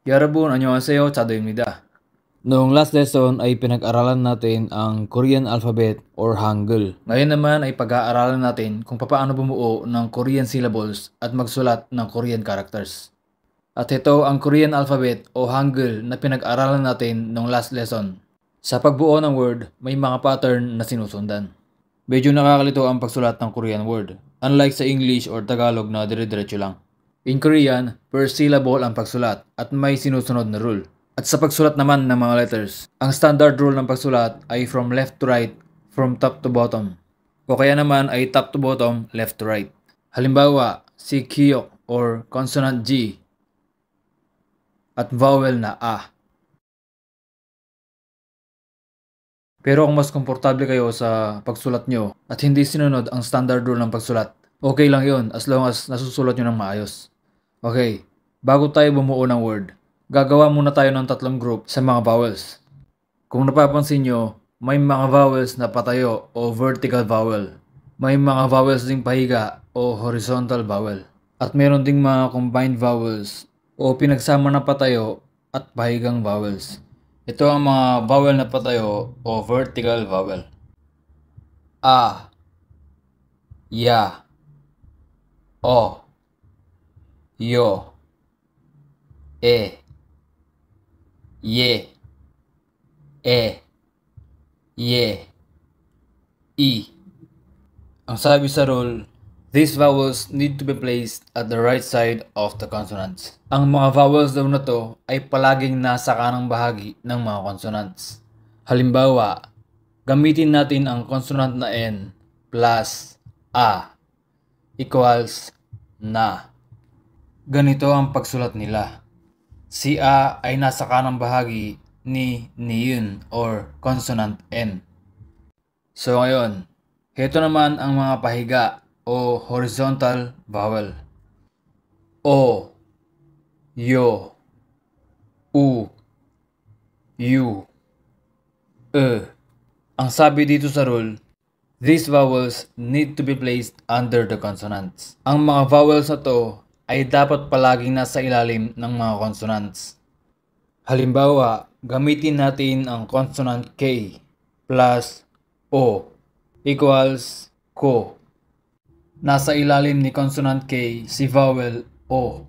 여러분, 안녕하세요. 자도입니다. Noong last lesson ay pinag-aralan natin ang Korean alphabet or Hangul. Ngayon naman ay pag-aaralan natin kung paano bumuo ng Korean syllables at magsulat ng Korean characters. At ito ang Korean alphabet o Hangul na pinag-aralan natin noong last lesson. Sa pagbuo ng word, may mga pattern na sinusundan. Medyo nakakalito ang pagsulat ng Korean word, unlike sa English or Tagalog na dire-diretso lang. In Korean, per syllable ang pagsulat at may sinusunod na rule. At sa pagsulat naman ng mga letters, ang standard rule ng pagsulat ay from left to right, from top to bottom. O kaya naman ay top to bottom, left to right. Halimbawa, si Kyok or consonant G at vowel na A. Pero kung mas komportable kayo sa pagsulat nyo at hindi sinunod ang standard rule ng pagsulat, okay lang yon as long as nasusulat nyo ng maayos. Okay, bago tayo bumuo ng word, gagawa muna tayo ng tatlong group sa mga vowels. Kung napapansin nyo, may mga vowels na patayo o vertical vowel. May mga vowels ding pahiga o horizontal vowel. At meron ding mga combined vowels o pinagsama na patayo at pahigang vowels. Ito ang mga vowel na patayo o vertical vowel. A, ya, o, yo, e, ye, ye, i. Ang sabi sa rule, these vowels need to be placed at the right side of the consonants. Ang mga vowels daw na to ay palaging nasa kanang bahagi ng mga consonants. Halimbawa, gamitin natin ang consonant na N plus A equals na. Ganito ang pagsulat nila. Si A ay nasa kanang bahagi ni niyun or consonant N. So ngayon, heto naman ang mga pahiga o horizontal vowel. O, yo, u, yu, e. Ang sabi dito sa rule, these vowels need to be placed under the consonants. Ang mga vowels na to ay dapat palaging nasa ilalim ng mga consonants. Halimbawa, gamitin natin ang consonant K plus O equals ko. Nasa ilalim ni consonant K si vowel O.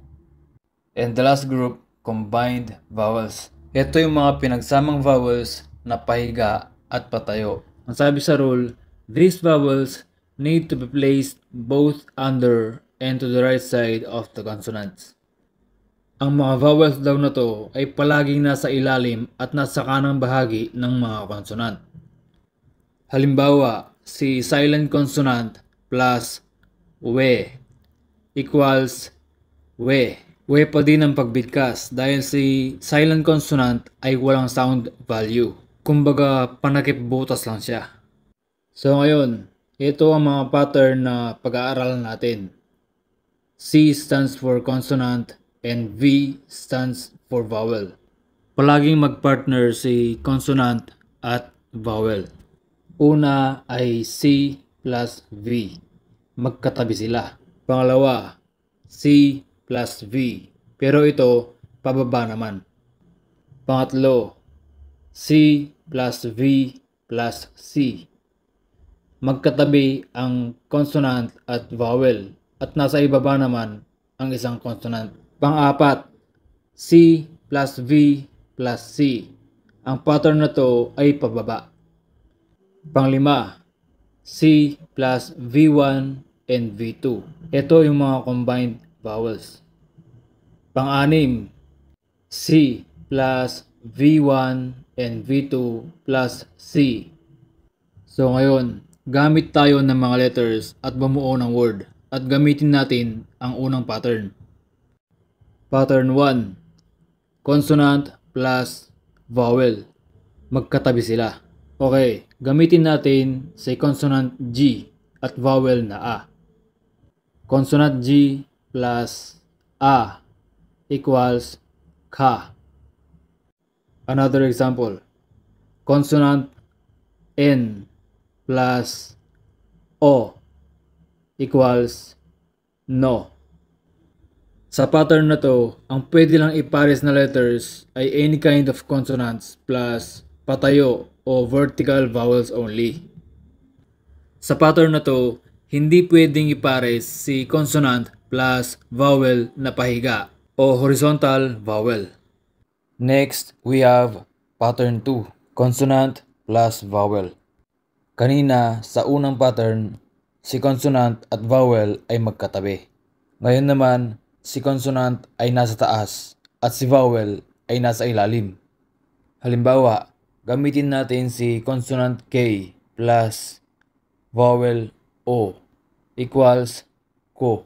And the last group, combined vowels. Ito yung mga pinagsamang vowels na pahiga at patayo. Ang sabi sa rule, these vowels need to be placed both under and to the right side of the consonants. Ang mga vowels daw na to ay palaging nasa ilalim at nasa kanang bahagi ng mga consonant. Halimbawa, si silent consonant plus we equals we. We pa din ang pagbigkas dahil si silent consonant ay walang sound value. Kumbaga, panakip butas lang siya. So ngayon, ito ang mga pattern na pag-aaralan natin. C stands for consonant and V stands for vowel. Palaging magpartner si consonant at vowel. Una ay C plus V. Magkatabi sila. Pangalawa, C plus V. Pero ito, pababa naman. Pangatlo, C plus V plus C. Magkatabi ang consonant at vowel at nasa ibaba naman ang isang consonant. Pang-apat, C plus V plus C. Ang pattern na to ay pababa. Panglima, C plus V1 and V2. Ito yung mga combined vowels. Pang-anim, C plus V1 and V2 plus C. So ngayon, gamit tayo ng mga letters at bumuo ng word at gamitin natin ang unang pattern. Pattern 1, consonant plus vowel. Magkatabi sila. Okay, gamitin natin si consonant G at vowel na A. Consonant G plus A equals ka. Another example, consonant N plus O equals no. Sa pattern na to, ang pwede lang ipares na letters ay any kind of consonants plus patayo o vertical vowels only. Sa pattern na to, hindi pwedeng ipares si consonant plus vowel na pahiga o horizontal vowel. Next, we have pattern 2, consonant plus vowel. Kanina, sa unang pattern, si consonant at vowel ay magkatabi. Ngayon naman, si consonant ay nasa taas at si vowel ay nasa ilalim. Halimbawa, gamitin natin si consonant K plus vowel O equals ko.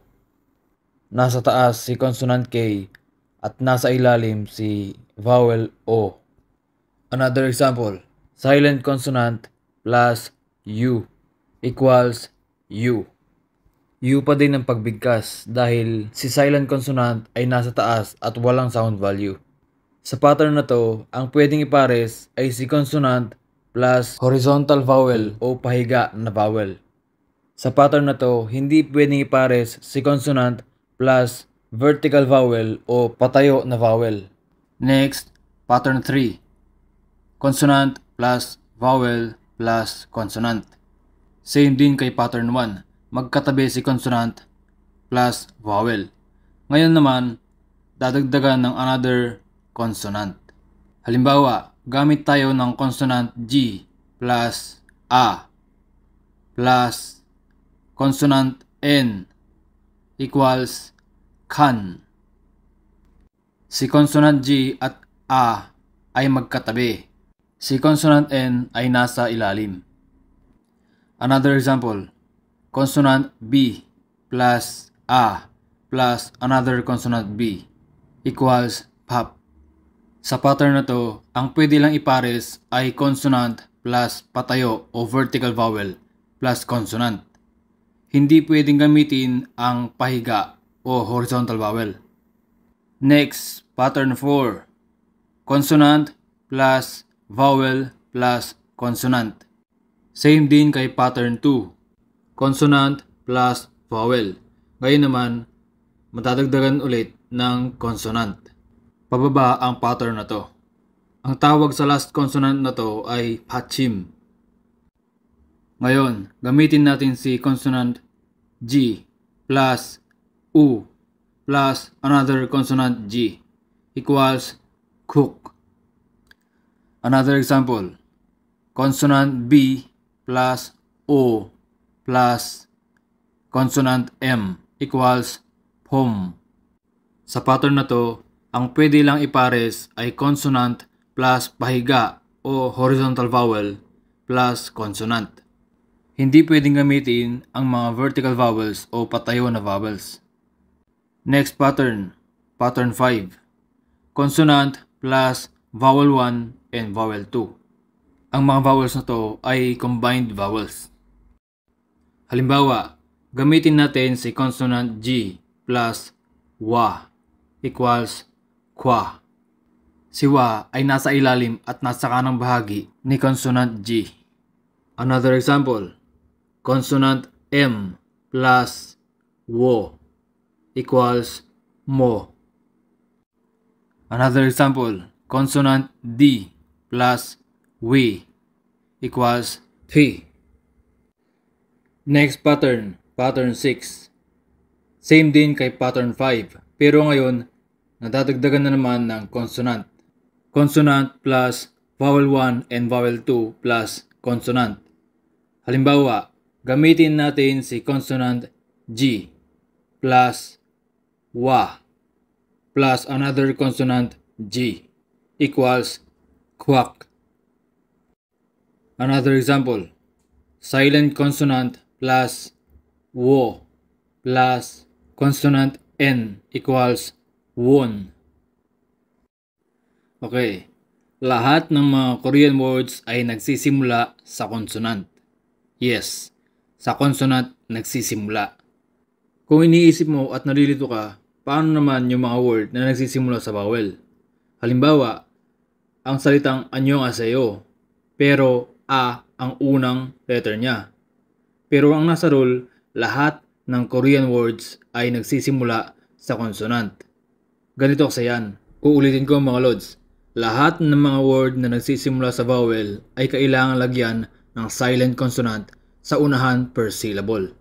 Nasa taas si consonant K at nasa ilalim si vowel O. Another example, silent consonant plus U equals U. U pa din ang pagbigkas dahil si silent consonant ay nasa taas at walang sound value. Sa pattern na to, ang pwedeng ipares ay si consonant plus horizontal vowel o pahiga na vowel. Sa pattern na to, hindi pwedeng ipares si consonant plus vertical vowel o patayo na vowel. Next, pattern 3. Consonant plus vowel plus consonant. Same din kay pattern 1. Magkatabi si consonant plus vowel. Ngayon naman, dadagdagan ng another consonant. Halimbawa, gamit tayo ng consonant G plus A plus consonant N equals kan. Si consonant G at A ay magkatabi. Si consonant N ay nasa ilalim. Another example, consonant B plus A plus another consonant B equals pop. Sa pattern na to, ang pwede lang ipares ay consonant plus patayo o vertical vowel plus consonant. Hindi pwedeng gamitin ang pahiga o horizontal vowel. Next, pattern 4. Consonant plus vowel plus consonant. Same din kay pattern 2. Consonant plus vowel. Ngayon naman, matadagdagan ulit ng consonant. Pababa ang pattern na to. Ang tawag sa last consonant na to ay pachim. Ngayon, gamitin natin si consonant G plus U plus another consonant G equals cook. Another example, consonant B plus O plus consonant M equals pom. Sa pattern na to, ang pwede lang ipares ay consonant plus pahiga o horizontal vowel plus consonant. Hindi pwedeng gamitin ang mga vertical vowels o patayo na vowels. Next pattern, pattern 5. Consonant plus vowel 1 and vowel 2. Ang mga vowels na to ay combined vowels. Halimbawa, gamitin natin si consonant G plus wa equals kwa. Si wa ay nasa ilalim at nasa kanang bahagi ni consonant G. Another example, consonant M plus wo equals mo. Another example, consonant D plus we equals thi. Next pattern, pattern 6. Same din kay pattern 5, pero ngayon, nadadagdagan na naman ng consonant. Consonant plus vowel 1 and vowel 2 plus consonant. Halimbawa, gamitin natin si consonant G plus wa plus another consonant G equals quack. Another example, silent consonant plus wo plus consonant N equals won. Okay, lahat ng mga Korean words ay nagsisimula sa consonant. Yes, sa consonant nagsisimula. Kung iniisip mo at nalilito ka, paano naman yung mga word na nagsisimula sa vowel? Halimbawa, ang salitang annyeonghaseyo, pero A ang unang letter niya. Pero ang nasa rule, lahat ng Korean words ay nagsisimula sa consonant. Ganito kasi yan. Uulitin ko mga lods. Lahat ng mga word na nagsisimula sa vowel ay kailangan lagyan ng silent consonant sa unahan per syllable.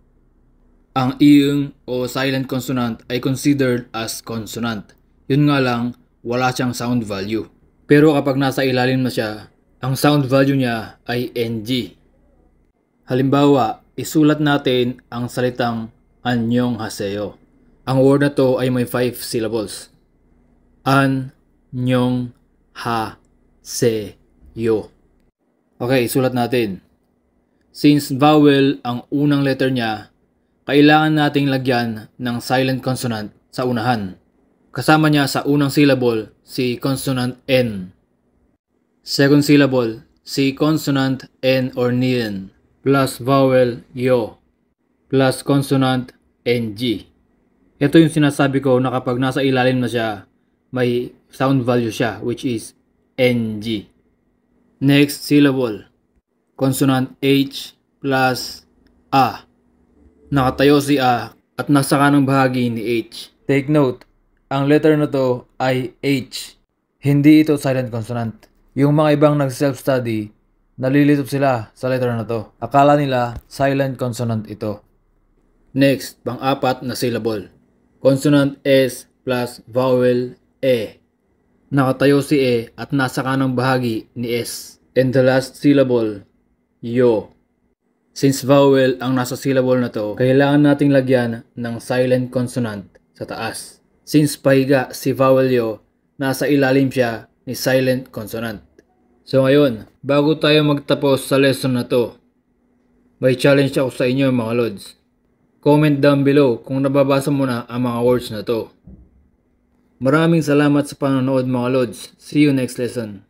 Ang ing o silent consonant ay considered as consonant. Yun nga lang, wala siyang sound value. Pero kapag nasa ilalim na siya, ang sound value niya ay NG. Halimbawa, isulat natin ang salitang Anyong Haseyo. Ang word na to ay may 5 syllables. Anyong Haseyo. Okay, isulat natin. Since vowel ang unang letter niya, kailangan nating lagyan ng silent consonant sa unahan. Kasama niya sa unang syllable si consonant N. Second syllable si consonant N or Nien plus vowel Yo plus consonant NG. Ito yung sinasabi ko na kapag nasa ilalim na siya, may sound value siya which is NG. Next syllable, consonant H plus A. Nakatayo si A at nasa kanang bahagi ni H. Take note, ang letter na to ay H. Hindi ito silent consonant. Yung mga ibang nag-self-study, nalilito sila sa letter na to. Akala nila silent consonant ito. Next, pang-apat na syllable. Consonant S plus vowel E. Nakatayo si E at nasa kanang bahagi ni S. And the last syllable, Yo. Since vowel ang nasa syllable na to, kailangan nating lagyan ng silent consonant sa taas. Since pahiga si vowel Yo, nasa ilalim siya ni silent consonant. So ngayon, bago tayo magtapos sa lesson na to, may challenge ako sa inyo mga lods. Comment down below kung nababasa mo na ang mga words na to. Maraming salamat sa panonood mga lods. See you next lesson.